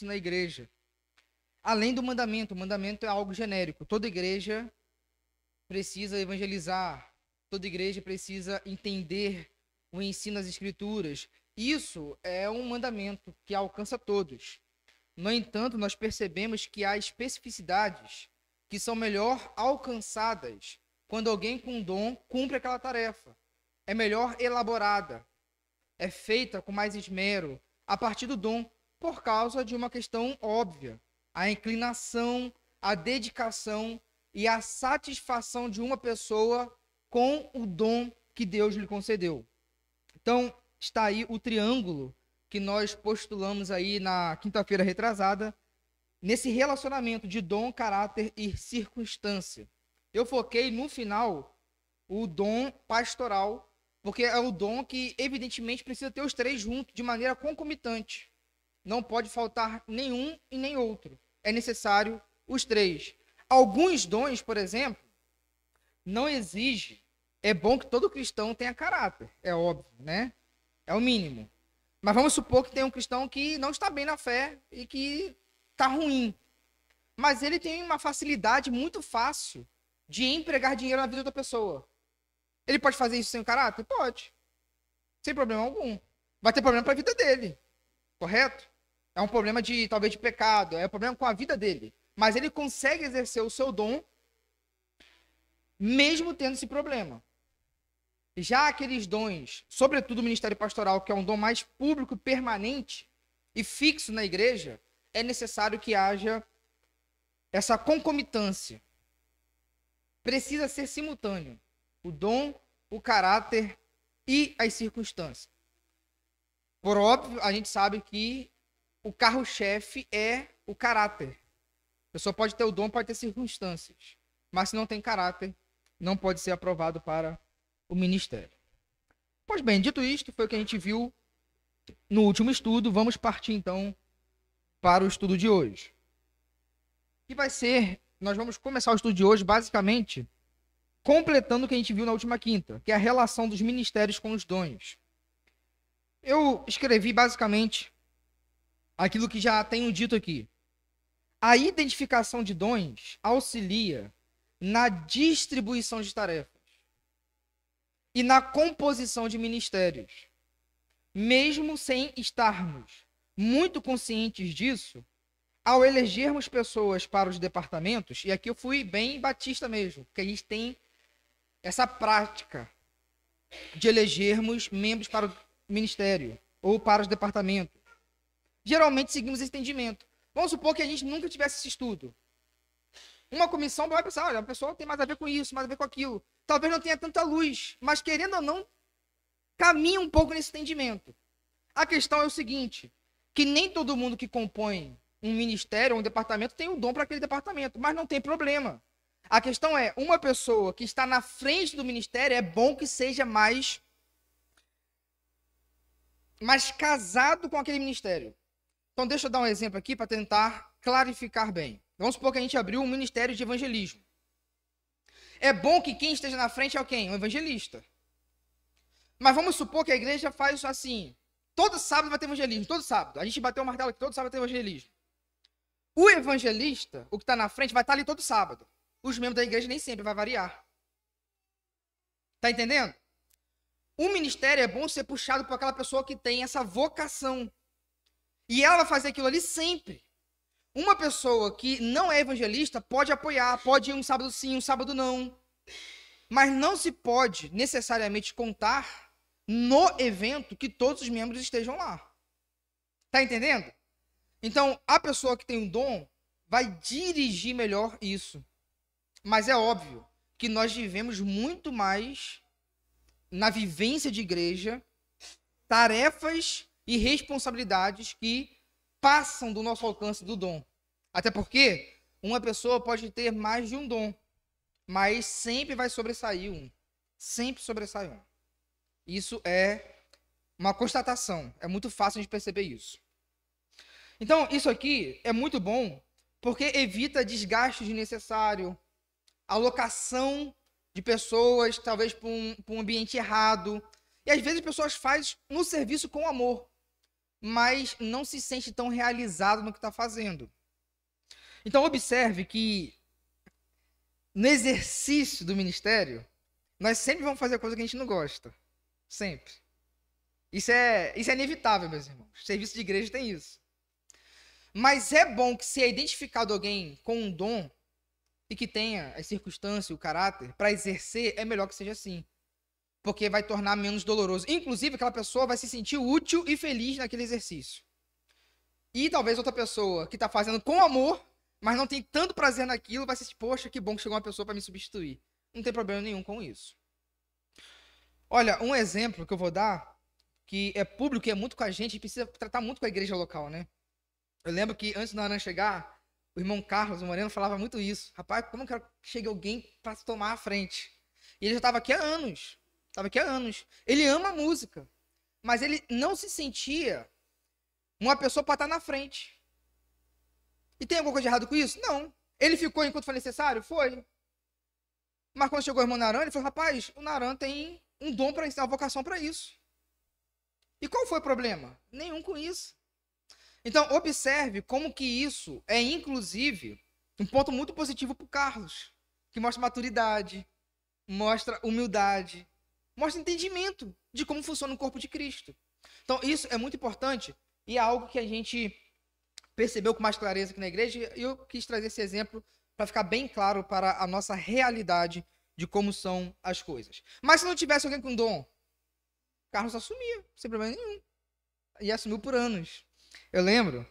na igreja. Além do mandamento, o mandamento é algo genérico. Toda igreja precisa evangelizar, toda igreja precisa entender o ensino das escrituras. Isso é um mandamento que alcança todos. No entanto, nós percebemos que há especificidades que são melhor alcançadas quando alguém com dom cumpre aquela tarefa. É melhor elaborada, é feita com mais esmero a partir do dom, por causa de uma questão óbvia: a inclinação, a dedicação e a satisfação de uma pessoa com o dom que Deus lhe concedeu. Então, está aí o triângulo que nós postulamos aí na quinta-feira retrasada, nesse relacionamento de dom, caráter e circunstância. Eu foquei no final o dom pastoral, porque é o dom que evidentemente precisa ter os três juntos, de maneira concomitante. Não pode faltar nenhum e nem outro. É necessário os três. Alguns dons, por exemplo, não exige. É bom que todo cristão tenha caráter, é óbvio, né? É o mínimo. Mas vamos supor que tem um cristão que não está bem na fé e que está ruim. Mas ele tem uma facilidade muito fácil de empregar dinheiro na vida da pessoa. Ele pode fazer isso sem caráter? Pode. Sem problema algum. Vai ter problema para a vida dele. Correto? É um problema de, talvez, de pecado. É um problema com a vida dele. Mas ele consegue exercer o seu dom mesmo tendo esse problema. Já aqueles dons, sobretudo o ministério pastoral, que é um dom mais público, permanente e fixo na igreja, é necessário que haja essa concomitância. Precisa ser simultâneo. O dom, o caráter e as circunstâncias. Por óbvio, a gente sabe que o carro-chefe é o caráter. A pessoa pode ter o dom, pode ter circunstâncias. Mas se não tem caráter, não pode ser aprovado para o ministério. Pois bem, dito isto, foi o que a gente viu no último estudo. Vamos partir então para o estudo de hoje. Que vai ser, nós vamos começar o estudo de hoje basicamente completando o que a gente viu na última quinta, que é a relação dos ministérios com os dons. Eu escrevi basicamente aquilo que já tenho dito aqui. A identificação de dons auxilia na distribuição de tarefas e na composição de ministérios. Mesmo sem estarmos muito conscientes disso, ao elegermos pessoas para os departamentos, e aqui eu fui bem batista mesmo, porque a gente tem essa prática de elegermos membros para o ministério ou para os departamentos. Geralmente seguimos esse entendimento. Vamos supor que a gente nunca tivesse esse estudo. Uma comissão vai pensar, olha, a pessoa tem mais a ver com isso, mais a ver com aquilo. Talvez não tenha tanta luz, mas querendo ou não, caminha um pouco nesse entendimento. A questão é o seguinte, que nem todo mundo que compõe um ministério ou um departamento tem o dom para aquele departamento, mas não tem problema. A questão é, uma pessoa que está na frente do ministério, é bom que seja mais casado com aquele ministério. Então, deixa eu dar um exemplo aqui para tentar clarificar bem. Vamos supor que a gente abriu um ministério de evangelismo. É bom que quem esteja na frente é quem? Um evangelista. Mas vamos supor que a igreja faz isso assim. Todo sábado vai ter evangelismo, todo sábado. A gente bateu o martelo aqui, todo sábado vai ter evangelismo. O evangelista, o que está na frente, vai estar ali todo sábado. Os membros da igreja nem sempre vai variar. Tá entendendo? O ministério é bom ser puxado por aquela pessoa que tem essa vocação. E ela vai fazer aquilo ali sempre. Uma pessoa que não é evangelista pode apoiar, pode ir um sábado sim, um sábado não. Mas não se pode necessariamente contar no evento que todos os membros estejam lá. Tá entendendo? Então, a pessoa que tem um dom vai dirigir melhor isso. Mas é óbvio que nós vivemos muito mais na vivência de igreja, tarefas e responsabilidades que passam do nosso alcance do dom. Até porque uma pessoa pode ter mais de um dom, mas sempre vai sobressair um. Sempre sobressai um. Isso é uma constatação. É muito fácil de perceber isso. Então, isso aqui é muito bom porque evita desgaste desnecessário, alocação de pessoas, talvez para um ambiente errado. E às vezes as pessoas fazem no serviço com amor. mas não se sente tão realizado no que está fazendo. Então, observe que no exercício do ministério, nós sempre vamos fazer coisa que a gente não gosta. Sempre. Isso é inevitável, meus irmãos. O serviço de igreja tem isso. Mas é bom que se é identificado alguém com um dom e que tenha as circunstâncias, o caráter, para exercer, é melhor que seja assim. Porque vai tornar menos doloroso. Inclusive, aquela pessoa vai se sentir útil e feliz naquele exercício. E talvez outra pessoa que está fazendo com amor, mas não tem tanto prazer naquilo, vai se sentir, poxa, que bom que chegou uma pessoa para me substituir. Não tem problema nenhum com isso. Olha, um exemplo que eu vou dar, que é público e é muito com a gente precisa tratar muito com a igreja local, né? Eu lembro que antes do Naran chegar, o irmão Carlos, o Moreno, falava muito isso. Rapaz, como eu quero que chegue alguém para tomar a frente? E ele já estava aqui há anos. Ele ama a música, mas ele não se sentia uma pessoa para estar na frente. E tem alguma coisa de errado com isso? Não. Ele ficou enquanto foi necessário? Foi. Mas quando chegou o irmão Naran, ele falou, rapaz, o Naran tem um dom para isso, uma vocação para isso. E qual foi o problema? Nenhum com isso. Então, observe como que isso é, inclusive, um ponto muito positivo para o Carlos, que mostra maturidade, mostra humildade, mostra entendimento de como funciona o corpo de Cristo. Então, isso é muito importante e é algo que a gente percebeu com mais clareza aqui na igreja e eu quis trazer esse exemplo para ficar bem claro para a nossa realidade de como são as coisas. Mas se não tivesse alguém com dom, Carlos assumia, sem problema nenhum. E assumiu por anos. Eu lembro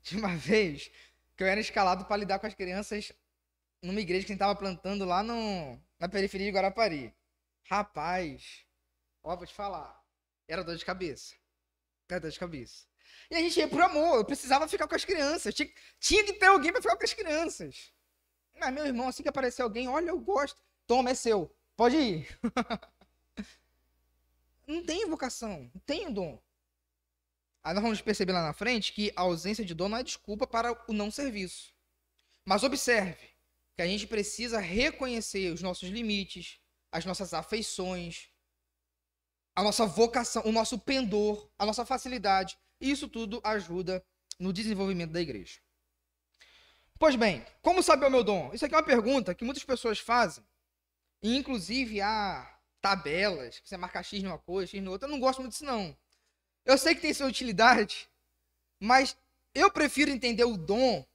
de uma vez que eu era escalado para lidar com as crianças numa igreja que a gente estava plantando lá na periferia de Guarapari. Rapaz, ó, vou te falar, era dor de cabeça. Era dor de cabeça. E a gente ia por amor, eu precisava ficar com as crianças. Tinha que ter alguém para ficar com as crianças. Mas, meu irmão, assim que aparecer alguém, olha, eu gosto. Toma, é seu. Pode ir. Não tem vocação, não tem dom. Aí nós vamos perceber lá na frente que a ausência de dom não é desculpa para o não serviço. Mas observe que a gente precisa reconhecer os nossos limites, as nossas afeições, a nossa vocação, o nosso pendor, a nossa facilidade. E isso tudo ajuda no desenvolvimento da igreja. Pois bem, como saber o meu dom? Isso aqui é uma pergunta que muitas pessoas fazem. E inclusive há tabelas, que você marca X numa coisa, X no outra. Eu não gosto muito disso, não. Eu sei que tem sua utilidade, mas eu prefiro entender o dom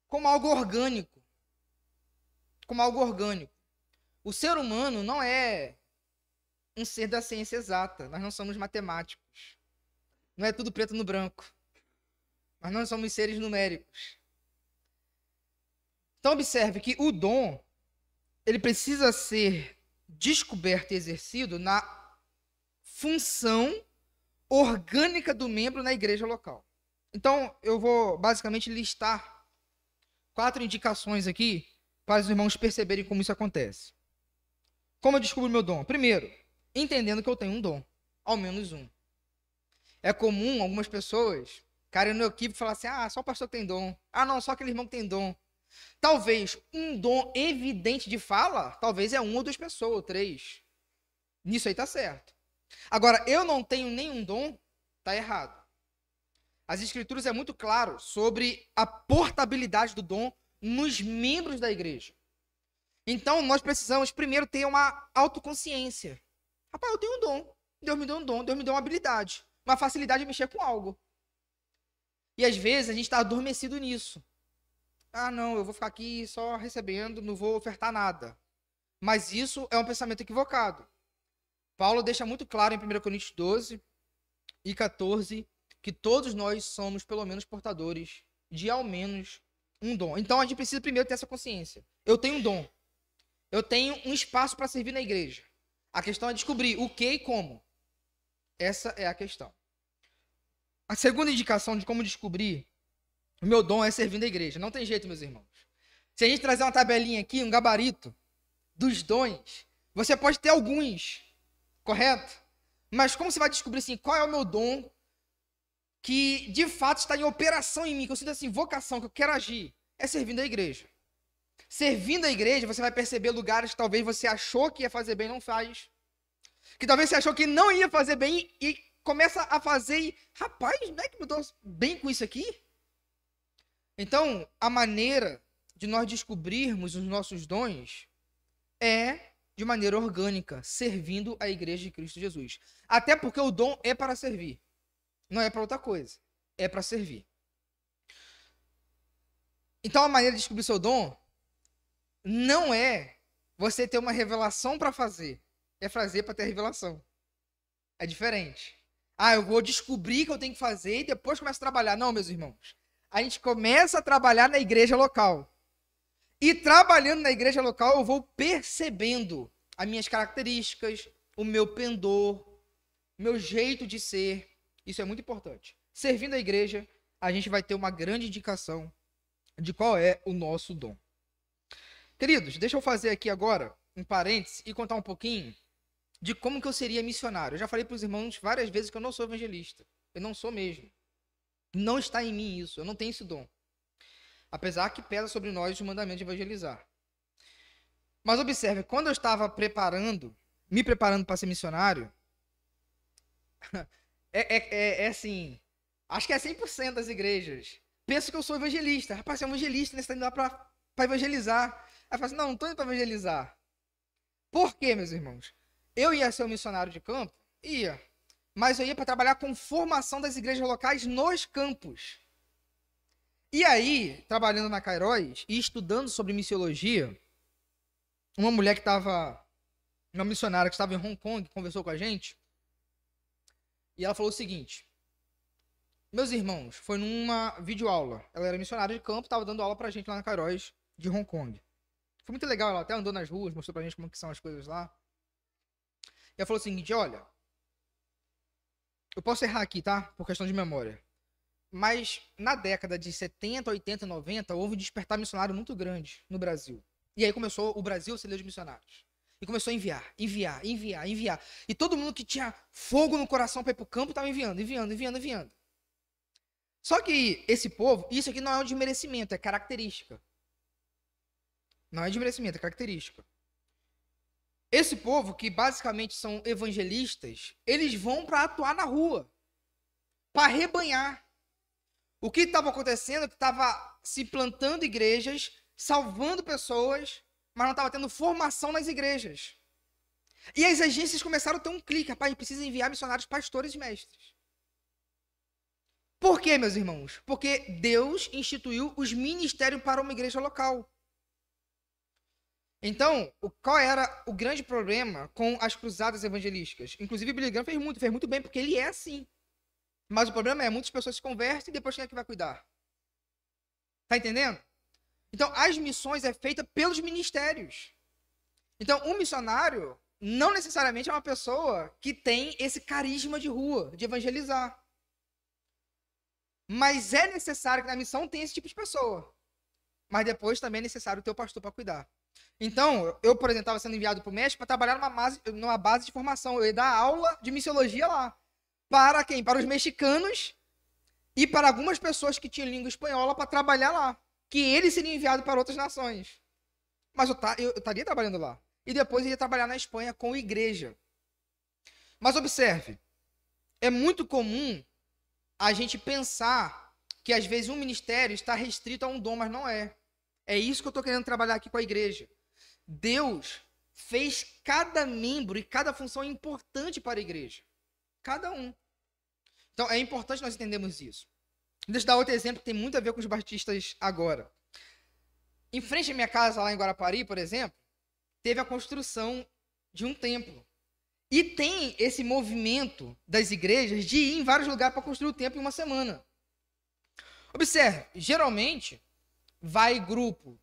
como algo orgânico. Como algo orgânico. O ser humano não é um ser da ciência exata. Nós não somos matemáticos. Não é tudo preto no branco. Nós não somos seres numéricos. Então observe que o dom, ele precisa ser descoberto e exercido na função orgânica do membro na igreja local. Então, eu vou basicamente listar 4 indicações aqui para os irmãos perceberem como isso acontece. Como eu descubro meu dom? Primeiro, entendendo que eu tenho um dom, ao menos um. É comum algumas pessoas caírem no equívoco e falar assim, só o pastor tem dom. Não, só aquele irmão que tem dom. Talvez um dom evidente de fala, talvez é 1 ou 2 pessoas, ou 3. Nisso aí tá certo. Agora, eu não tenho nenhum dom, tá errado. As escrituras é muito claro sobre a portabilidade do dom nos membros da igreja. Então, nós precisamos primeiro ter uma autoconsciência. Rapaz, eu tenho um dom. Deus me deu um dom, Deus me deu uma habilidade, uma facilidade de mexer com algo. E às vezes a gente está adormecido nisso. Não, eu vou ficar aqui só recebendo, não vou ofertar nada. Mas isso é um pensamento equivocado. Paulo deixa muito claro em 1 Coríntios 12 e 14 que todos nós somos pelo menos portadores de ao menos um dom. Então a gente precisa primeiro ter essa consciência. Eu tenho um dom. Eu tenho um espaço para servir na igreja. A questão é descobrir o que e como. Essa é a questão. A segunda indicação de como descobrir o meu dom é servindo a igreja. Não tem jeito, meus irmãos. Se a gente trazer uma tabelinha aqui, um gabarito dos dons, você pode ter alguns, correto? Mas como você vai descobrir assim, qual é o meu dom que de fato está em operação em mim, que eu sinto assim, vocação, que eu quero agir? É servindo a igreja. Servindo a igreja, você vai perceber lugares que talvez você achou que ia fazer bem e não faz. Que talvez você achou que não ia fazer bem e começa a fazer e, rapaz, não é que me dou bem com isso aqui? Então, a maneira de nós descobrirmos os nossos dons é de maneira orgânica, servindo a igreja de Cristo Jesus. Até porque o dom é para servir, não é para outra coisa, é para servir. Então, a maneira de descobrir seu dom não é você ter uma revelação para fazer, é fazer para ter revelação. É diferente. Ah, eu vou descobrir que eu tenho que fazer e depois começo a trabalhar. Não, meus irmãos. A gente começa a trabalhar na igreja local. E trabalhando na igreja local, eu vou percebendo as minhas características, o meu pendor, meu jeito de ser. Isso é muito importante. Servindo a igreja, a gente vai ter uma grande indicação de qual é o nosso dom. Queridos, deixa eu fazer aqui agora um parênteses e contar um pouquinho de como que eu seria missionário. Eu já falei para os irmãos várias vezes que eu não sou evangelista. Eu não sou mesmo. Não está em mim isso. Eu não tenho esse dom. Apesar que pesa sobre nós o mandamento de evangelizar. Mas observe, quando eu estava me preparando para ser missionário, é assim, acho que é 100% das igrejas. Penso que eu sou evangelista. Rapaz, você é evangelista, né? Você está indo lá para evangelizar. Aí eu falo assim, não estou indo para evangelizar. Por quê, meus irmãos? Eu ia ser um missionário de campo? Ia. Mas eu ia para trabalhar com formação das igrejas locais nos campos. E aí, trabalhando na Cairóis e estudando sobre missiologia, uma mulher que estava, uma missionária que estava em Hong Kong, conversou com a gente, e ela falou o seguinte: meus irmãos, foi numa videoaula. Ela era missionária de campo, estava dando aula pra gente lá na Cairóis de Hong Kong. Foi muito legal, ela até andou nas ruas, mostrou pra gente como que são as coisas lá. E ela falou o seguinte: olha, eu posso errar aqui, tá? Por questão de memória. Mas na década de 70, 80, 90, houve um despertar missionário muito grande no Brasil. E aí começou o Brasil a ser de missionários. E começou a enviar. E todo mundo que tinha fogo no coração para ir pro campo estava enviando. Só que esse povo, isso aqui não é um desmerecimento, é característica. Não é desmerecimento, é característica. Esse povo, que basicamente são evangelistas, eles vão para atuar na rua, para arrebanhar. O que estava acontecendo é que estava se plantando igrejas, salvando pessoas, mas não estava tendo formação nas igrejas. E as agências começaram a ter um clique. Rapaz, a gente precisa enviar missionários, pastores e mestres. Por quê, meus irmãos? Porque Deus instituiu os ministérios para uma igreja local. Então, qual era o grande problema com as cruzadas evangelísticas? Inclusive, Billy Graham fez muito bem, porque ele é assim. Mas o problema é, muitas pessoas se convertem e depois quem é que vai cuidar? Tá entendendo? Então, as missões é feita pelos ministérios. Então, um missionário não necessariamente é uma pessoa que tem esse carisma de rua, de evangelizar. Mas é necessário que na missão tenha esse tipo de pessoa. Mas depois também é necessário ter o pastor para cuidar. Então, eu, por exemplo, estava sendo enviado para o México para trabalhar numa base de formação. Eu ia dar aula de missiologia lá. Para quem? Para os mexicanos e para algumas pessoas que tinham língua espanhola para trabalhar lá. Que eles seriam enviados para outras nações. Mas eu estaria trabalhando lá. E depois eu ia trabalhar na Espanha com igreja. Mas observe, é muito comum a gente pensar que às vezes um ministério está restrito a um dom, mas não é. É isso que eu estou querendo trabalhar aqui com a igreja. Deus fez cada membro e cada função importante para a igreja. Cada um. Então é importante nós entendermos isso. Deixa eu dar outro exemplo que tem muito a ver com os batistas agora. Em frente à minha casa, lá em Guarapari, por exemplo, teve a construção de um templo. E tem esse movimento das igrejas de ir em vários lugares para construir o templo em uma semana. Observe, geralmente vai grupo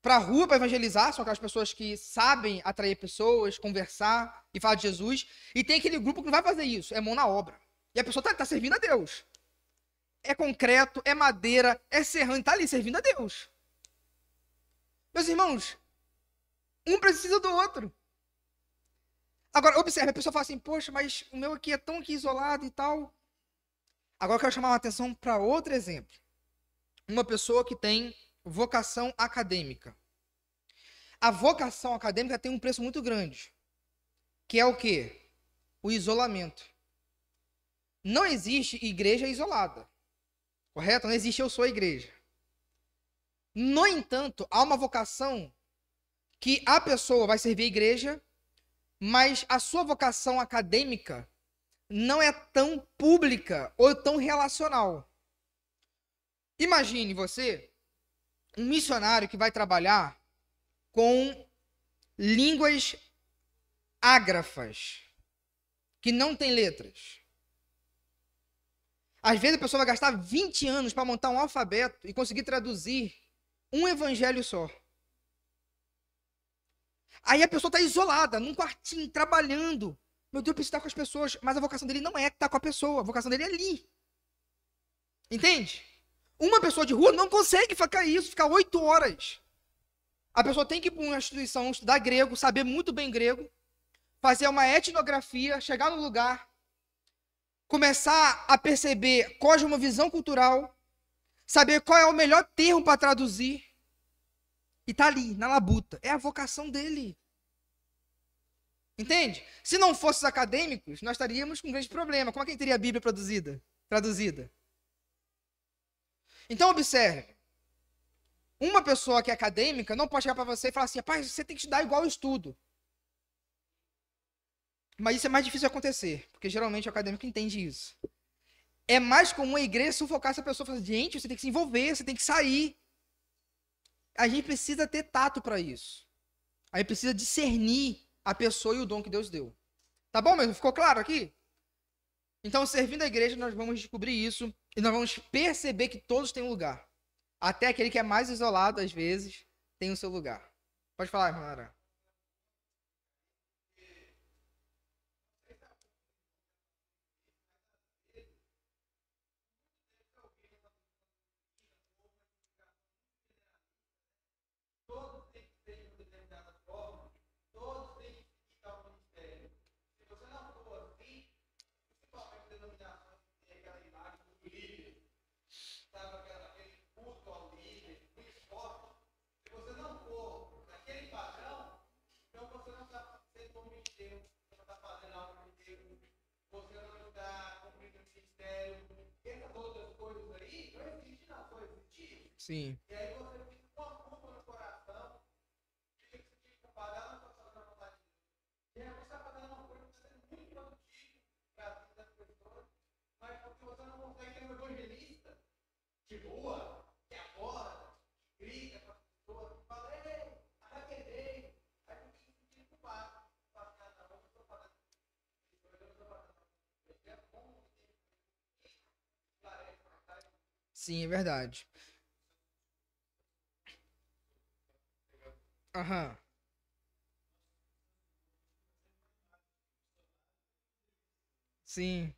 para a rua para evangelizar, são aquelas pessoas que sabem atrair pessoas, conversar e falar de Jesus. E tem aquele grupo que não vai fazer isso, é mão na obra. E a pessoa está servindo a Deus. É concreto, é madeira, é serrano, está ali servindo a Deus. Meus irmãos, um precisa do outro. Agora, observe, a pessoa fala assim, poxa, mas o meu aqui é tão aqui isolado e tal. Agora eu quero chamar a atenção para outro exemplo. Uma pessoa que tem vocação acadêmica. A vocação acadêmica tem um preço muito grande. Que é o quê? O isolamento. Não existe igreja isolada. Correto? Não existe eu sou a igreja. No entanto, há uma vocação que a pessoa vai servir a igreja, mas a sua vocação acadêmica não é tão pública ou tão relacional. Imagine você, um missionário que vai trabalhar com línguas ágrafas, que não tem letras. Às vezes a pessoa vai gastar 20 anos para montar um alfabeto e conseguir traduzir um evangelho só. Aí a pessoa está isolada, num quartinho, trabalhando. Meu Deus, eu preciso estar com as pessoas. Mas a vocação dele não é estar com a pessoa. A vocação dele é ali. Entende? Uma pessoa de rua não consegue ficar isso, ficar 8 horas. A pessoa tem que ir para uma instituição, estudar grego, saber muito bem grego, fazer uma etnografia, chegar no lugar, começar a perceber cosmovisão cultural, saber qual é o melhor termo para traduzir. E tá ali, na labuta. É a vocação dele. Entende? Se não fossem acadêmicos, nós estaríamos com um grande problema. Como é que teria a Bíblia traduzida? Então, observe. Uma pessoa que é acadêmica não pode chegar para você e falar assim, rapaz, você tem que estudar igual eu estudo. Mas isso é mais difícil de acontecer, porque geralmente o acadêmico entende isso. É mais comum a igreja sufocar essa pessoa e falar, gente, você tem que se envolver, você tem que sair. A gente precisa ter tato para isso. A gente precisa discernir a pessoa e o dom que Deus deu. Tá bom mesmo? Ficou claro aqui? Então, servindo a igreja, nós vamos descobrir isso e nós vamos perceber que todos têm um lugar. Até aquele que é mais isolado, às vezes, tem o seu lugar. Pode falar, irmã Lara. Sim. Sim, é verdade. Aham. Sim.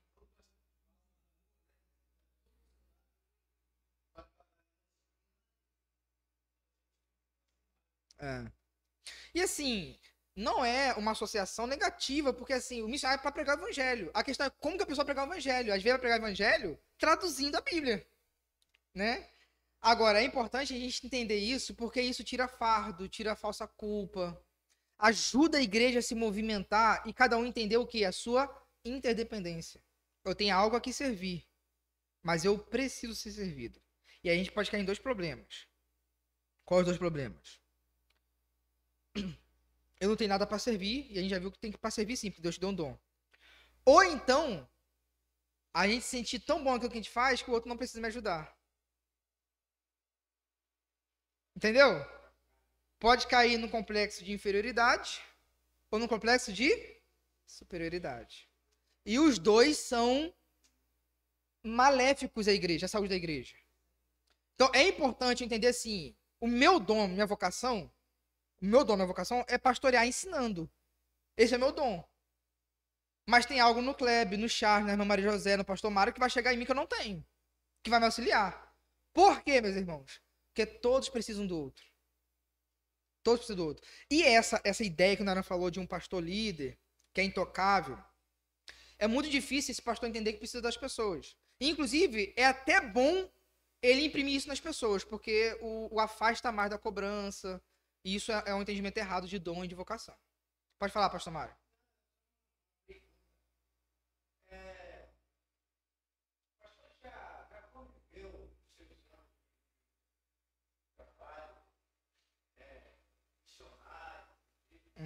É. E assim, não é uma associação negativa, porque assim, o missionário é para pregar o evangelho. A questão é como que a pessoa pregar o evangelho. Às vezes vai pregar o evangelho traduzindo a Bíblia, né? Agora, é importante a gente entender isso, porque isso tira fardo, tira falsa culpa, ajuda a igreja a se movimentar e cada um entender o que? A sua interdependência. Eu tenho algo a que servir, mas eu preciso ser servido. E aí a gente pode cair em dois problemas. Quais os dois problemas? Eu não tenho nada para servir, e a gente já viu que tem que para servir sim, porque Deus te deu um dom. Ou então, a gente se sentir tão bom aquilo que a gente faz que o outro não precisa me ajudar. Entendeu? Pode cair no complexo de inferioridade ou no complexo de superioridade. E os dois são maléficos à igreja, à saúde da igreja. Então é importante entender assim, o meu dom, minha vocação é pastorear ensinando. Esse é meu dom. Mas tem algo no Kleb, no Charles, na irmã Maria José, no pastor Mário, que vai chegar em mim que eu não tenho. Que vai me auxiliar. Por quê, meus irmãos? Porque todos precisam do outro. Todos precisam do outro. E essa ideia que o Nara falou de um pastor líder, que é intocável, é muito difícil esse pastor entender que precisa das pessoas. Inclusive, é até bom ele imprimir isso nas pessoas, porque o afasta mais da cobrança. E isso é um entendimento errado de dom e de vocação. Pode falar, pastor Mário.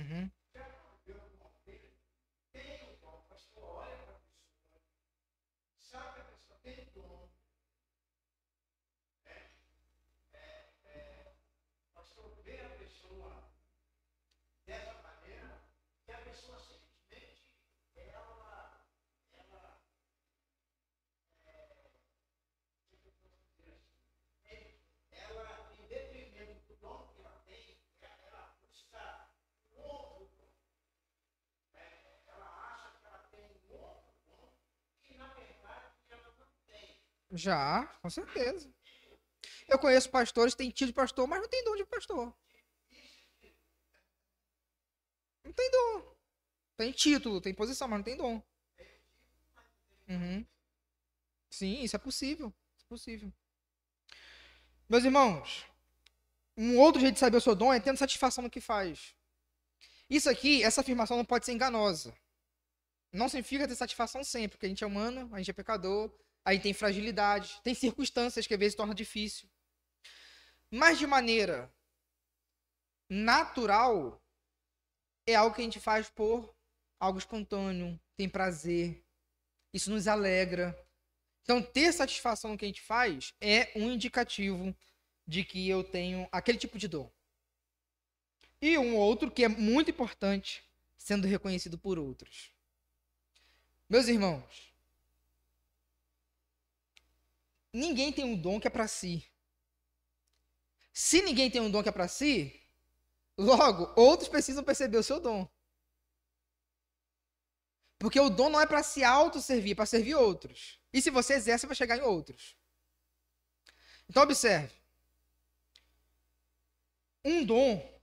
Uhum. Já, com certeza. Eu conheço pastores, tem tio de pastor, mas não tem dom de pastor. Não tem dom. Tem título, tem posição, mas não tem dom. Uhum. Sim, isso é possível. Isso é possível. Meus irmãos, um outro jeito de saber o seu dom é tendo satisfação no que faz. Isso aqui, essa afirmação não pode ser enganosa. Não significa ter satisfação sempre, porque a gente é humano, a gente é pecador, aí tem fragilidade, tem circunstâncias que às vezes torna difícil. Mas de maneira natural, é algo que a gente faz por algo espontâneo, tem prazer, isso nos alegra. Então, ter satisfação no que a gente faz é um indicativo de que eu tenho aquele tipo de dom. E um outro que é muito importante, sendo reconhecido por outros. Meus irmãos, ninguém tem um dom que é para si. Se ninguém tem um dom que é para si, logo, outros precisam perceber o seu dom. Porque o dom não é para se autosservir, é para servir outros. E se você exerce, vai chegar em outros. Então, observe. Um dom,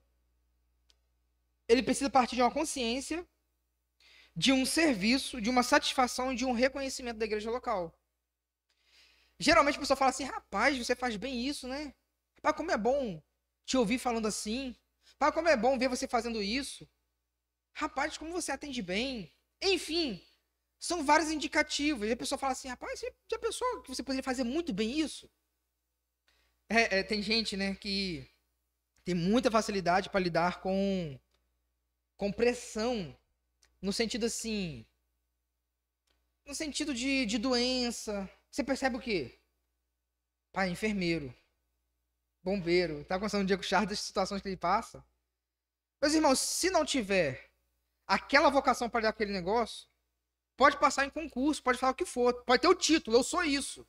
ele precisa partir de uma consciência, de um serviço, de uma satisfação e de um reconhecimento da igreja local. Geralmente a pessoa fala assim, rapaz, você faz bem isso, né? Rapaz, como é bom te ouvir falando assim. Rapaz, como é bom ver você fazendo isso. Rapaz, como você atende bem. Enfim, são vários indicativos. E a pessoa fala assim, rapaz, você já pensou que você poderia fazer muito bem isso? Tem gente, né, que tem muita facilidade para lidar com pressão, no sentido assim, no sentido de doença. Você percebe o quê? Pai, enfermeiro, bombeiro, tá começando um dia com charge das situações que ele passa. Meus irmãos, se não tiver aquela vocação para lidar com aquele negócio, pode passar em concurso, pode falar o que for, pode ter o título, eu sou isso,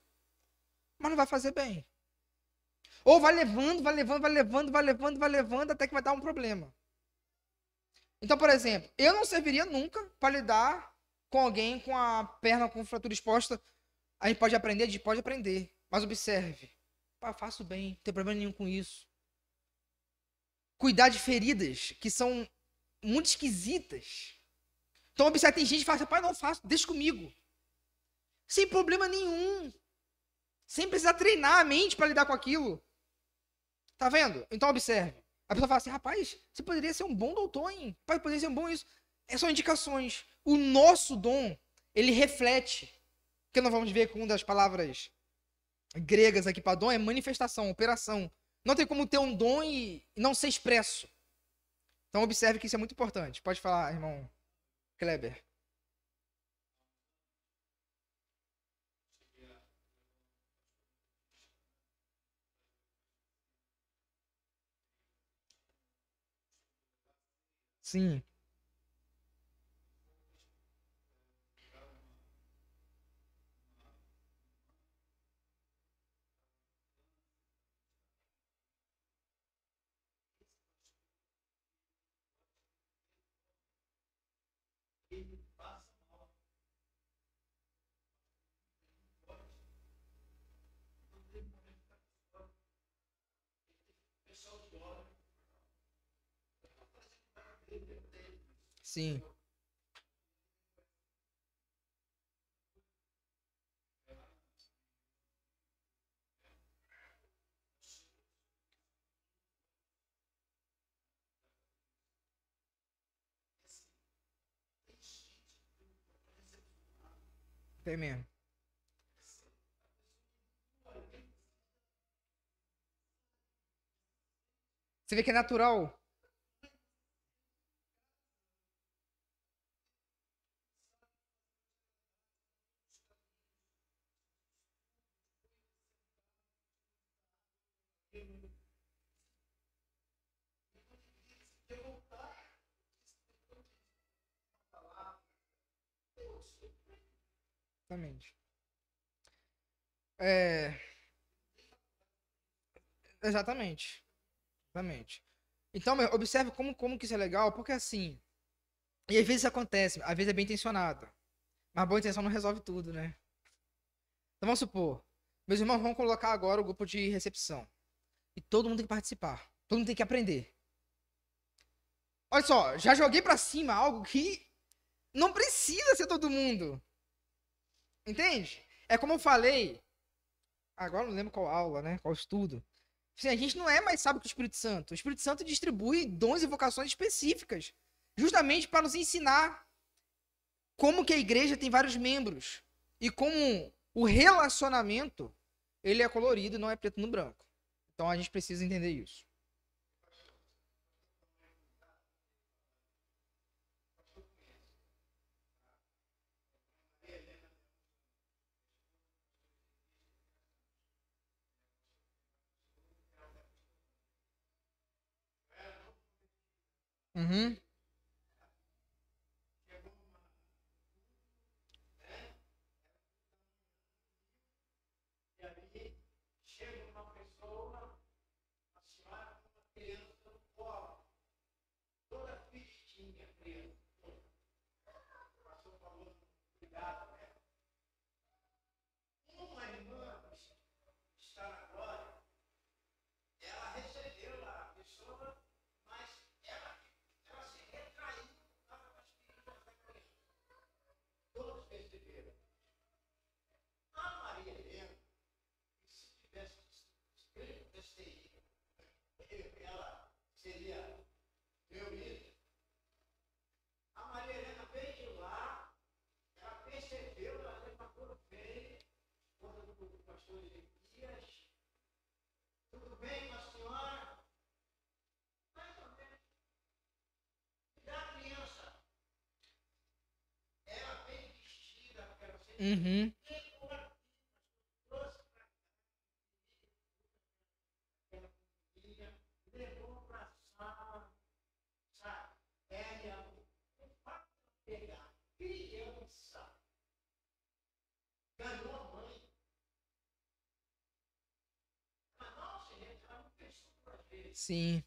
mas não vai fazer bem. Ou vai levando, vai levando, vai levando, vai levando, vai levando, até que vai dar um problema. Então, por exemplo, eu não serviria nunca para lidar com alguém com a perna com fratura exposta. A gente pode aprender? A gente pode aprender. Mas observe. Pá, faço bem, não tem problema nenhum com isso. Cuidar de feridas que são muito esquisitas. Então, observe, tem gente que fala assim, pai, não faço, deixa comigo. Sem problema nenhum. Sem precisar treinar a mente para lidar com aquilo. Tá vendo? Então, observe. A pessoa fala assim, rapaz, você poderia ser um bom doutor, hein? Pai, poderia ser um bom isso. São indicações. O nosso dom, ele reflete. Que nós vamos ver com uma das palavras gregas aqui para dom é manifestação, operação. Não tem como ter um dom e não ser expresso. Então observe que isso é muito importante. Pode falar, irmão Kleber. Sim, sim. Tem mesmo. Você vê que é natural. Exatamente. É, exatamente. Exatamente. Então, observe como que isso é legal, porque assim, e às vezes isso acontece, às vezes é bem intencionado, mas boa intenção não resolve tudo, né? Então vamos supor, meus irmãos vão colocar agora o grupo de recepção. E todo mundo tem que participar. Todo mundo tem que aprender. Olha só, já joguei pra cima algo que não precisa ser todo mundo. Entende? É como eu falei, agora não lembro qual aula, né? Qual estudo. Assim, a gente não é mais sábio que o Espírito Santo. O Espírito Santo distribui dons e vocações específicas, justamente para nos ensinar como que a igreja tem vários membros e como o relacionamento ele é colorido e não é preto no branco. Então a gente precisa entender isso. Uhum. Uhum. Sim.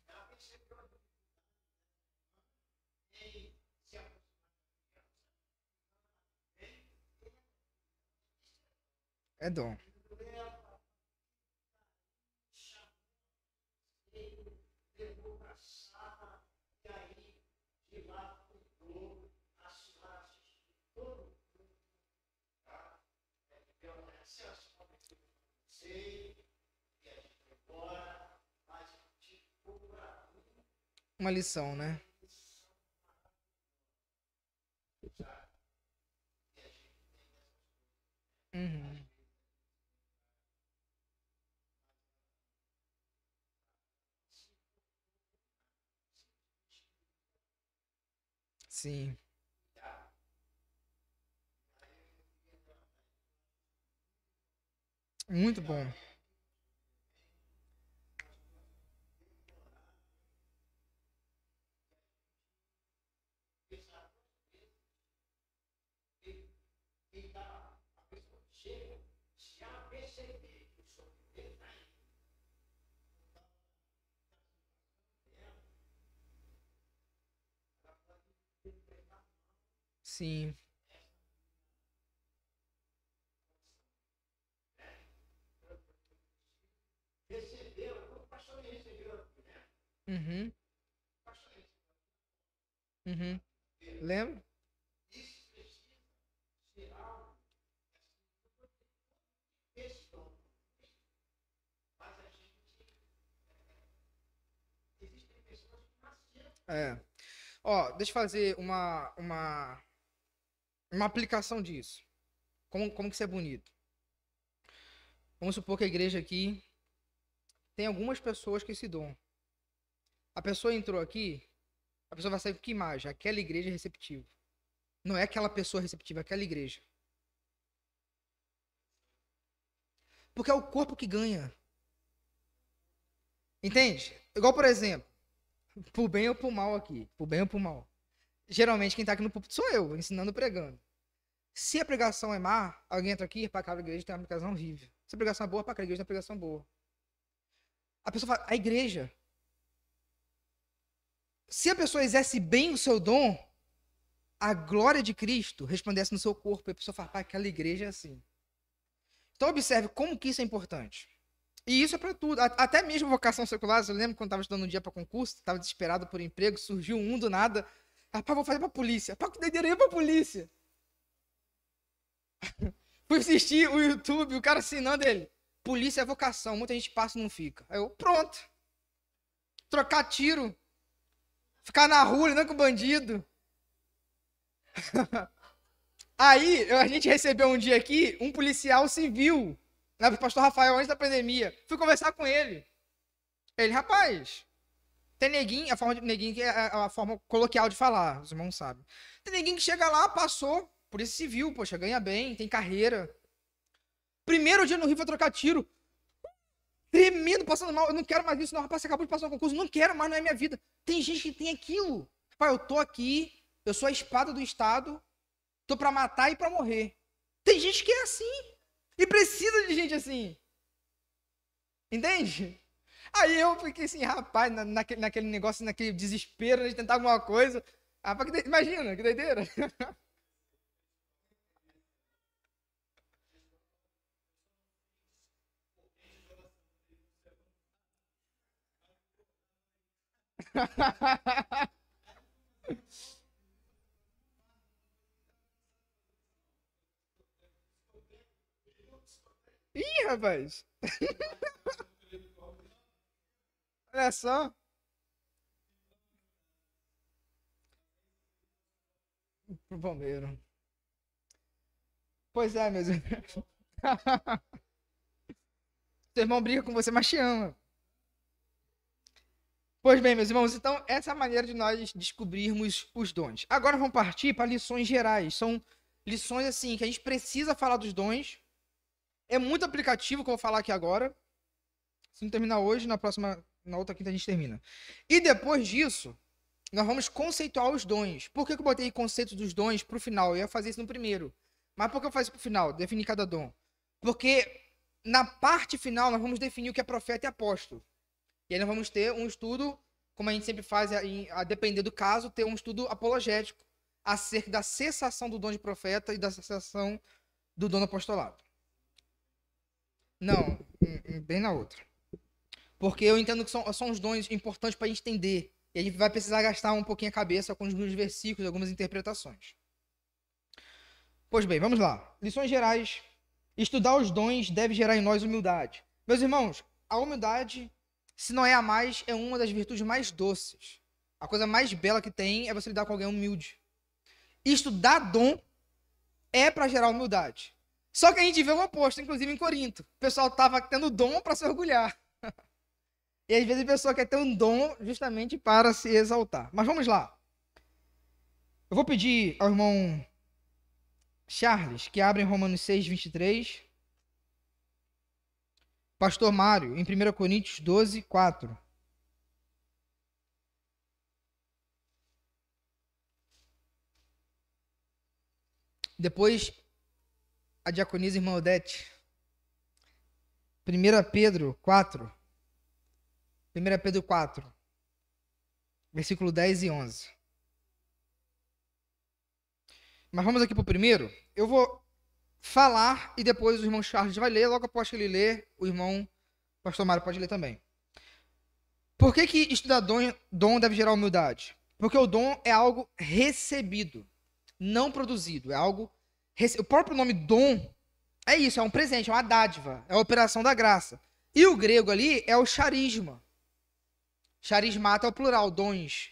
É dom. Uma lição, né? Uhum. Sim. Muito bom. Sim. Uhum. Uhum. Lembra? É. Ó, deixa eu fazer uma aplicação disso. Como que isso é bonito? Vamos supor que a igreja aqui tem algumas pessoas que se dão. A pessoa entrou aqui, a pessoa vai sair com que imagem? Aquela igreja é receptiva. Não é aquela pessoa receptiva, é aquela igreja. Porque é o corpo que ganha. Entende? Igual, por exemplo, por bem ou por mal aqui. Por bem ou por mal. Geralmente quem tá aqui no púlpito sou eu, ensinando e pregando. Se a pregação é má, alguém entra aqui, para aquela igreja tem uma pregação horrível. Se a pregação é boa, para aquela igreja tem uma pregação boa. A pessoa fala, a igreja. Se a pessoa exerce bem o seu dom, a glória de Cristo resplandece no seu corpo. E a pessoa fala, pá, aquela igreja é assim. Então observe como que isso é importante. E isso é para tudo. Até mesmo vocação secular. Eu lembro quando estava estudando um dia para concurso, estava desesperado por emprego, surgiu um do nada. Rapaz, vou fazer para polícia. Pá, que doideira, para polícia. Fui assistir o YouTube, o cara assinando ele. Polícia é vocação, muita gente passa e não fica. Aí eu, pronto. Trocar tiro. Ficar na rua, lidando com bandido. Aí, a gente recebeu um dia aqui, um policial civil, né, o pastor Rafael, antes da pandemia. Fui conversar com ele. Ele, rapaz, tem neguinho, a forma de neguinho que é a forma coloquial de falar, os irmãos sabem. Tem neguinho que chega lá, passou, polícia civil, poxa, ganha bem, tem carreira. Primeiro dia no Rio foi trocar tiro. Tremendo, passando mal, eu não quero mais isso, não, rapaz, você acabou de passar um concurso, não quero mais, não é minha vida. Tem gente que tem aquilo. Rapaz, eu tô aqui, eu sou a espada do Estado, tô pra matar e pra morrer. Tem gente que é assim. E precisa de gente assim. Entende? Aí eu fiquei assim, rapaz, naquele negócio, naquele desespero de tentar alguma coisa. Rapaz, imagina, que doideira. Ih, rapaz. Olha só. Pro bombeiro. Pois é, meus irmãos. Seu irmão briga com você, mas te ama. Pois bem, meus irmãos, então essa é a maneira de nós descobrirmos os dons. Agora vamos partir para lições gerais. São lições assim que a gente precisa falar dos dons. É muito aplicativo que eu vou falar aqui agora. Se não terminar hoje, na outra quinta a gente termina. E depois disso, nós vamos conceituar os dons. Por que eu botei conceito dos dons para o final? Eu ia fazer isso no primeiro. Mas por que eu faço para o final? Definir cada dom. Porque na parte final nós vamos definir o que é profeta e apóstolo. E aí nós vamos ter um estudo, como a gente sempre faz, a depender do caso, ter um estudo apologético acerca da cessação do dom de profeta e da cessação do dom do apostolado. Não, bem na outra. Porque eu entendo que são os dons importantes para a gente entender. E a gente vai precisar gastar um pouquinho a cabeça com alguns versículos, algumas interpretações. Pois bem, vamos lá. Lições gerais. Estudar os dons deve gerar em nós humildade. Meus irmãos, a humildade, se não é a mais, é uma das virtudes mais doces. A coisa mais bela que tem é você lidar com alguém humilde. Estudar dom é para gerar humildade. Só que a gente vê o oposto, inclusive em Corinto. O pessoal estava tendo dom para se orgulhar. E às vezes a pessoa quer ter um dom justamente para se exaltar. Mas vamos lá. Eu vou pedir ao irmão Charles que abra em Romanos 6, 23. Pastor Mário, em 1 Coríntios 12, 4. Depois, a diaconisa irmã Odete. 1 Pedro 4. 1 Pedro 4. Versículo 10 e 11. Mas vamos aqui para o primeiro. Eu vou falar e depois o irmão Charles vai ler. Logo após que ele ler, o irmão Pastor Mário pode ler também. Por que estudar dom deve gerar humildade? Porque o dom é algo recebido, não produzido. É algo. O próprio nome dom é isso, é um presente, é uma dádiva, é a operação da graça. E o grego ali é o charisma. Charismata é o plural, dons.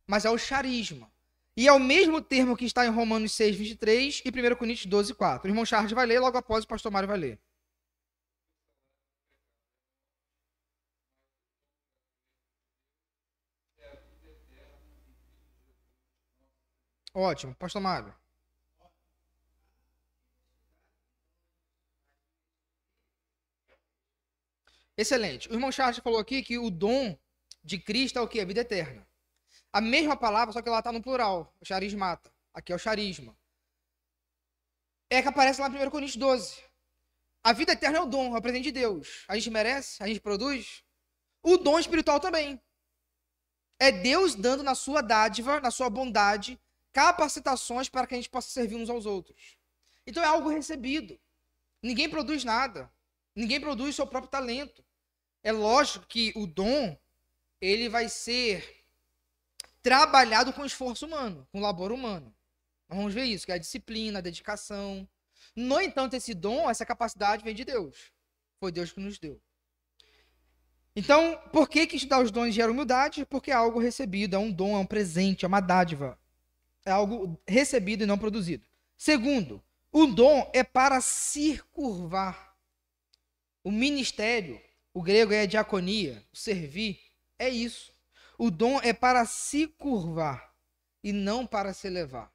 Mas é o charisma. E é o mesmo termo que está em Romanos 6, 23 e 1 Coríntios 12, 4. O irmão Charles vai ler, logo após o pastor Mário vai ler. Ótimo, pastor Mário. Excelente. O irmão Charles falou aqui que o dom de Cristo é o quê? A vida eterna. A mesma palavra, só que lá está no plural, o charismata. Aqui é o charisma. É que aparece lá em 1 Coríntios 12. A vida eterna é o dom, é o presente de Deus. A gente merece? A gente produz? O dom espiritual também. É Deus dando na sua dádiva, na sua bondade, capacitações para que a gente possa servir uns aos outros. Então é algo recebido. Ninguém produz nada. Ninguém produz seu próprio talento. É lógico que o dom, ele vai ser trabalhado com esforço humano, com labor humano. Vamos ver isso, que é a disciplina, a dedicação. No entanto, esse dom, essa capacidade vem de Deus. Foi Deus que nos deu. Então, por que estudar os dons gera humildade? Porque é algo recebido, é um dom, é um presente, é uma dádiva. É algo recebido e não produzido. Segundo, o dom é para se curvar. O ministério, o grego é diaconia, o servir, é isso. O dom é para se curvar e não para se elevar.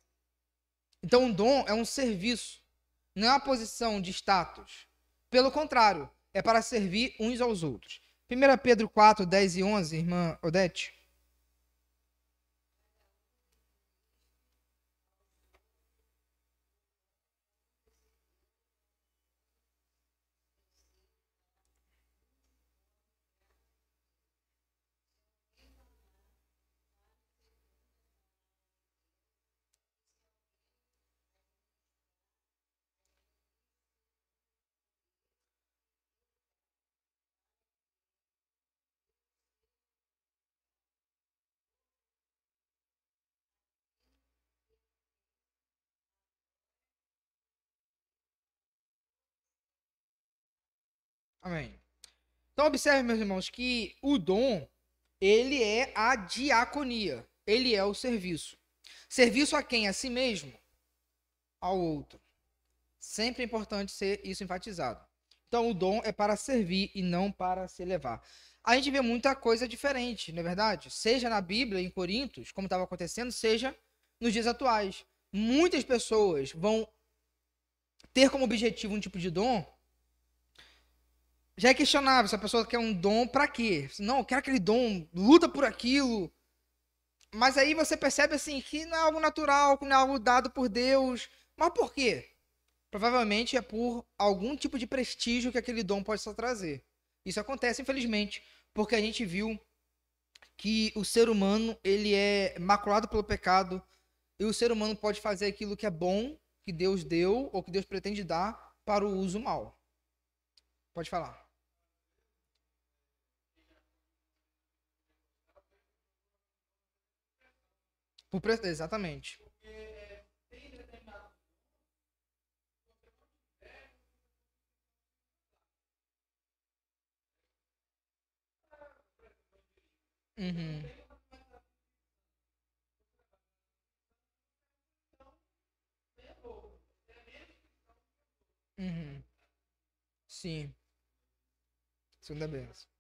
Então, o dom é um serviço, não é uma posição de status. Pelo contrário, é para servir uns aos outros. 1 Pedro 4, 10 e 11, irmã Odete. Amém. Então, observe, meus irmãos, que o dom, ele é a diaconia. Ele é o serviço. Serviço a quem? A si mesmo? Ao outro. Sempre é importante ser isso enfatizado. Então, o dom é para servir e não para se elevar. A gente vê muita coisa diferente, não é verdade? Seja na Bíblia, em Coríntios, como estava acontecendo, seja nos dias atuais. Muitas pessoas vão ter como objetivo um tipo de dom. Já é questionável se a pessoa quer um dom para quê? Não, eu quero aquele dom, luta por aquilo. Mas aí você percebe assim que não é algo natural, que não é algo dado por Deus. Mas por quê? Provavelmente é por algum tipo de prestígio que aquele dom pode só trazer. Isso acontece, infelizmente, porque a gente viu que o ser humano, ele é maculado pelo pecado, e o ser humano pode fazer aquilo que é bom, que Deus deu, ou que Deus pretende dar, para o uso mal. Pode falar. Exatamente. Uhum. Uhum. Sim. Segunda benção.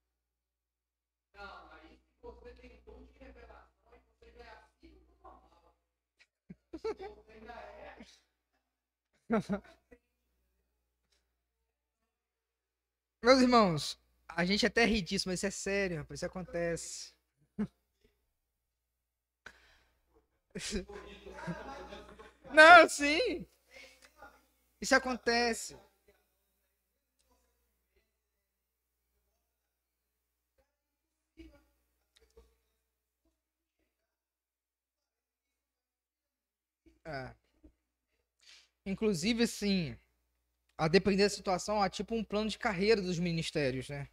Meus irmãos, a gente até ri disso, mas isso é sério, rapaz, isso acontece. Não, sim, isso acontece. É. Inclusive, assim, a depender da situação, há tipo um plano de carreira dos ministérios, né?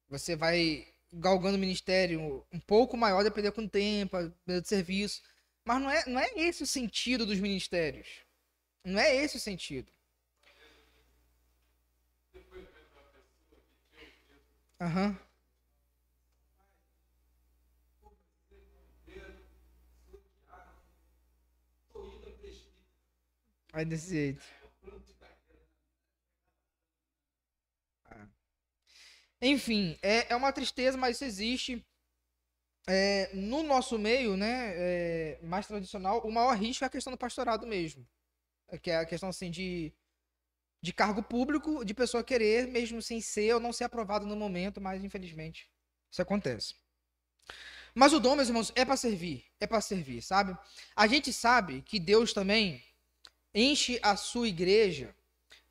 Você vai galgando o ministério um pouco maior, dependendo com o tempo, dependendo do serviço. Mas não é esse o sentido dos ministérios. Não é esse o sentido. Aham. Vai desse jeito. Ah. Enfim, é uma tristeza, mas isso existe. No nosso meio, né, mais tradicional, o maior risco é a questão do pastorado mesmo. Que é a questão assim de cargo público, de pessoa querer, mesmo sem ser ou não ser aprovado no momento, mas infelizmente isso acontece. Mas o dom, meus irmãos, é para servir, sabe? A gente sabe que Deus também enche a sua igreja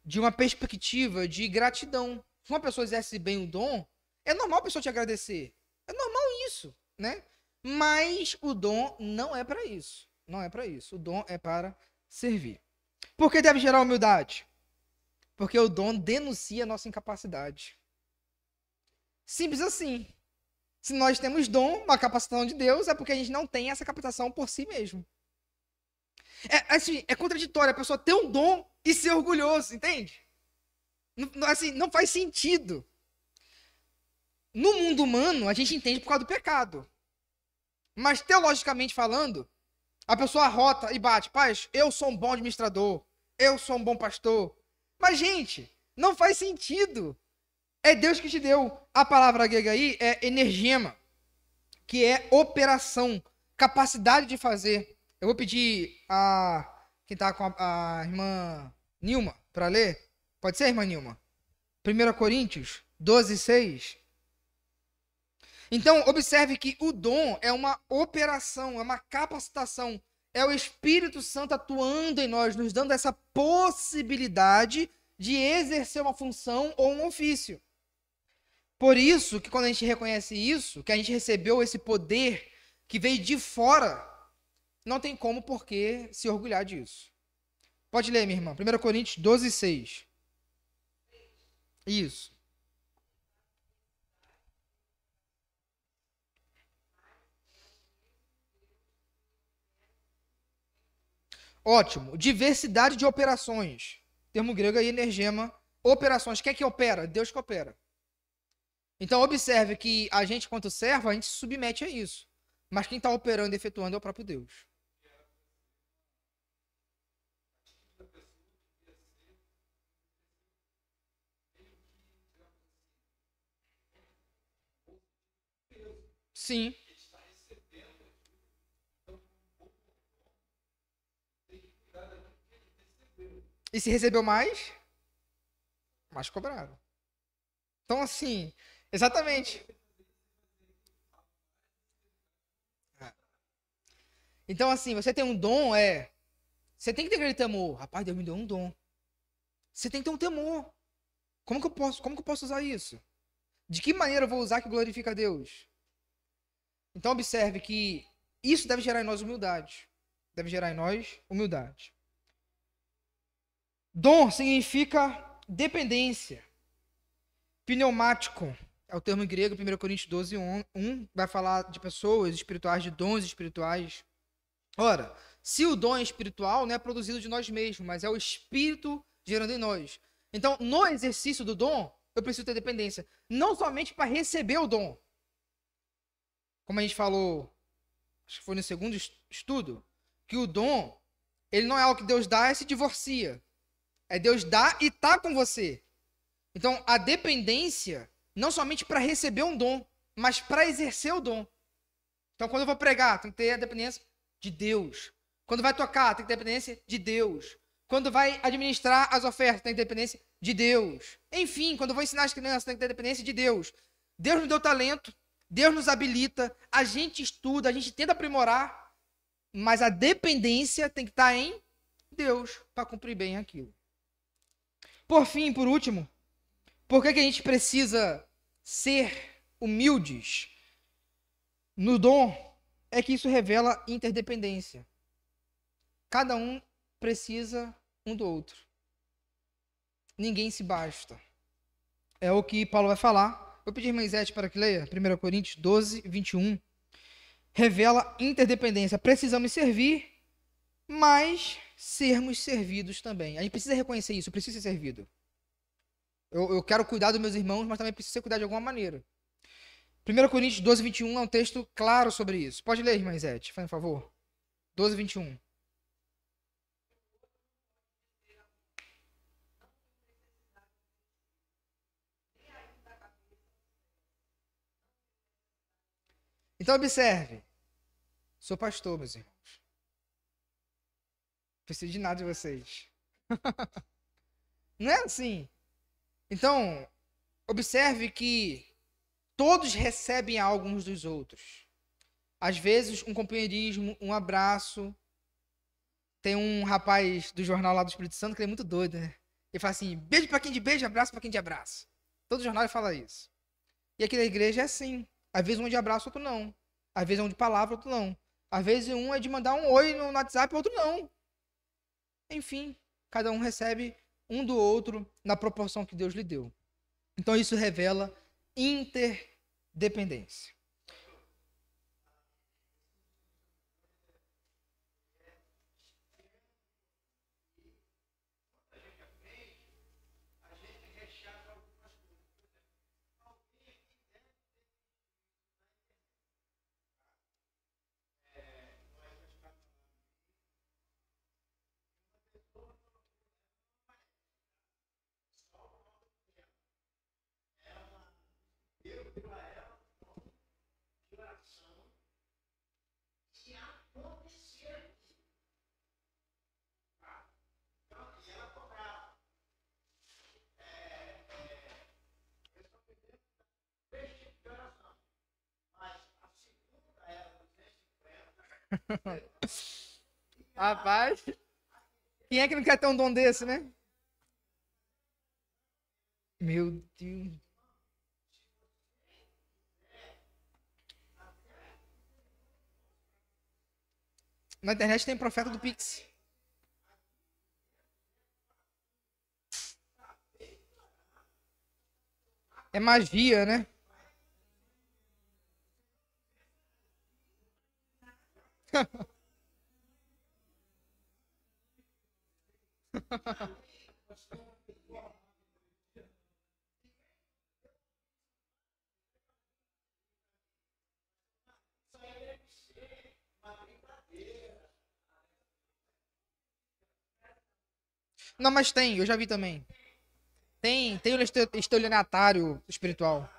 de uma perspectiva de gratidão. Se uma pessoa exerce bem o dom, é normal a pessoa te agradecer. É normal isso, né? Mas o dom não é para isso. Não é para isso. O dom é para servir. Por que deve gerar humildade? Porque o dom denuncia a nossa incapacidade. Simples assim. Se nós temos dom, uma capacitação de Deus, é porque a gente não tem essa capacitação por si mesmo. É contraditório a pessoa ter um dom e ser orgulhoso, entende? Assim, não faz sentido. No mundo humano, a gente entende por causa do pecado. Mas, teologicamente falando, a pessoa arrota e bate. Pai, eu sou um bom administrador. Eu sou um bom pastor. Mas, gente, não faz sentido. É Deus que te deu. A palavra grega aí é energema, que é operação, capacidade de fazer. Eu vou pedir a quem está com a irmã Nilma para ler. Pode ser, irmã Nilma? 1 Coríntios 12, 6. Então, observe que o dom é uma operação, é uma capacitação. É o Espírito Santo atuando em nós, nos dando essa possibilidade de exercer uma função ou um ofício. Por isso que quando a gente reconhece isso, que a gente recebeu esse poder que veio de fora, não tem como por que se orgulhar disso. Pode ler, minha irmã. 1 Coríntios 12, 6. Isso. Ótimo. Diversidade de operações. Termo grego aí, energema. Operações. Quem é que opera? Deus que opera. Então, observe que a gente, quanto servo, a gente se submete a isso. Mas quem está operando e efetuando é o próprio Deus. Sim. E se recebeu mais cobrado. Então, assim, exatamente. Então, assim, você tem um dom, você tem que ter aquele temor. Rapaz, Deus me deu um dom. Você tem que ter um temor. Como que eu posso usar isso? De que maneira eu vou usar que glorifica a Deus? Então, observe que isso deve gerar em nós humildade. Deve gerar em nós humildade. Dom significa dependência. Pneumático é o termo em grego, 1 Coríntios 12, 1. Vai falar de pessoas espirituais, de dons espirituais. Ora, se o dom é espiritual, não é produzido de nós mesmos, mas é o Espírito gerando em nós. Então, no exercício do dom, eu preciso ter dependência. Não somente para receber o dom. Como a gente falou, acho que foi no segundo estudo, que o dom, ele não é algo que Deus dá e se divorcia. É Deus dá e está com você. Então, a dependência, não somente para receber um dom, mas para exercer o dom. Então, quando eu vou pregar, tem que ter a dependência de Deus. Quando vai tocar, tem que ter dependência de Deus. Quando vai administrar as ofertas, tem que ter dependência de Deus. Enfim, quando eu vou ensinar as crianças, tem que ter dependência de Deus. Deus nos deu talento, Deus nos habilita, a gente estuda, a gente tenta aprimorar, mas a dependência tem que estar em Deus para cumprir bem aquilo. Por fim, por último, por que a gente precisa ser humildes no dom? É que isso revela interdependência. Cada um precisa um do outro. Ninguém se basta. É o que Paulo vai falar. Vou pedir a irmã Isete para que leia. 1 Coríntios 12, 21. Revela interdependência. Precisamos servir, mas sermos servidos também. A gente precisa reconhecer isso. Eu preciso ser servido. Eu quero cuidar dos meus irmãos, mas também preciso ser cuidado de alguma maneira. 1 Coríntios 12, 21 é um texto claro sobre isso. Pode ler, irmã Isete, por favor. 12, 21. Então, observe. Sou pastor, meus irmãos. Não preciso de nada de vocês. Não é assim. Então, observe que todos recebem algo uns dos outros. Às vezes, um companheirismo, um abraço. Tem um rapaz do jornal lá do Espírito Santo que ele é muito doido, né? Ele fala assim: beijo pra quem de beijo, abraço pra quem de abraço. Todo jornal ele fala isso. E aqui na igreja é assim. Às vezes um é de abraço, outro não. Às vezes é um de palavra, outro não. Às vezes um é de mandar um oi no WhatsApp, outro não. Enfim, cada um recebe um do outro na proporção que Deus lhe deu. Então isso revela interdependência. Rapaz, quem é que não quer ter um dom desse, né? Meu Deus. Na internet tem profeta do Pix. É magia, né? Não, mas tem, eu já vi também. Tem o estelionatário espiritual.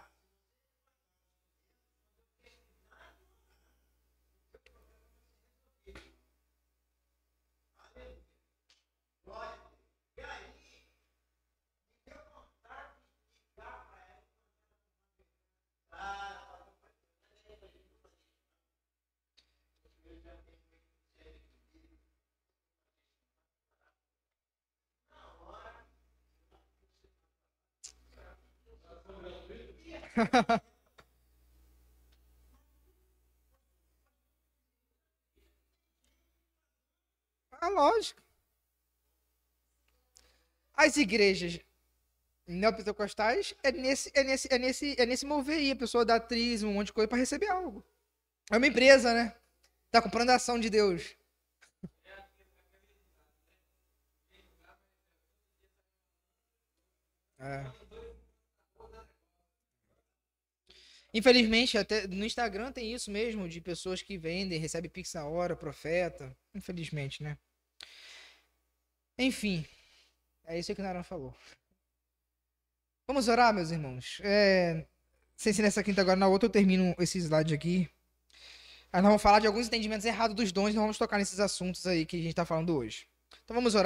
Ah, lógico. As igrejas neopentecostais é nesse mover aí. A pessoa dá atriz, um monte de coisa pra receber algo. É uma empresa, né? Tá comprando a ação de Deus. É. Infelizmente, até no Instagram tem isso mesmo, de pessoas que vendem, recebem Pix na hora, profeta. Infelizmente, né? Enfim, é isso que o Naran falou. Vamos orar, meus irmãos. Sem ser nessa quinta agora, na outra eu termino esse slide aqui. Aí nós vamos falar de alguns entendimentos errados dos dons e não vamos tocar nesses assuntos aí que a gente tá falando hoje. Então vamos orar.